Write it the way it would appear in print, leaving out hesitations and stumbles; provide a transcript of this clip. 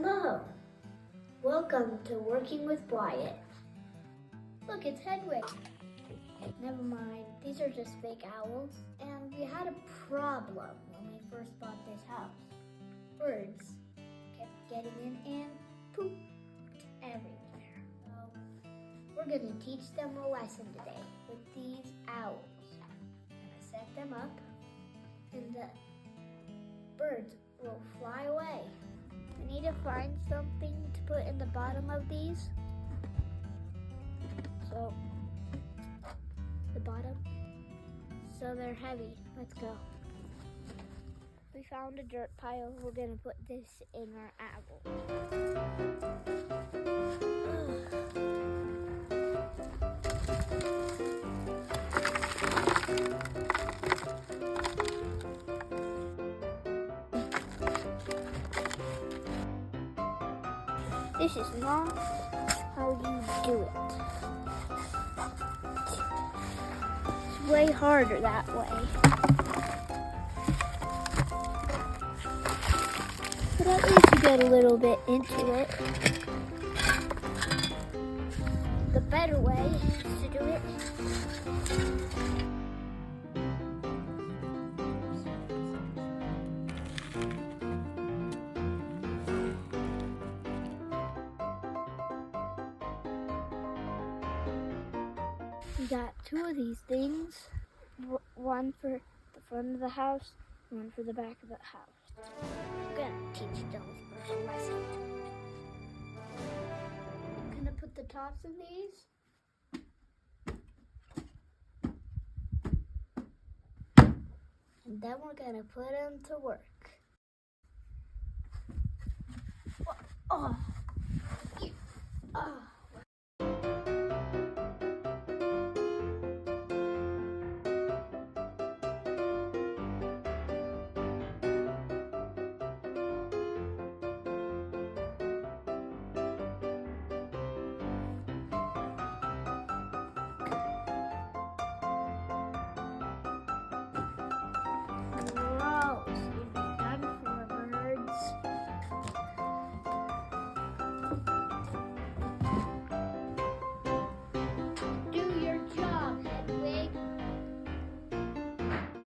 Hello. Welcome to Working with Wyatt. Look, it's Hedwig. Never mind, these are just fake owls. And we had a problem when we first bought this house. Birds kept getting in and pooped everywhere. So we're going to teach them a lesson today with these owls. I'm going to set them up and the birds will fly away. We need to find something to put in the bottom of these. So, the bottom. So they're heavy. Let's go. We found a dirt pile. We're going to put this in our owl. This is not how you do it. It's way harder that way. But at least you get a little bit into it. The better way is to do it. We got two of these things, one for the front of the house, one for the back of the house. I'm gonna teach them a special lesson. I'm gonna put the tops of these. And then we're gonna put them to work. Oh.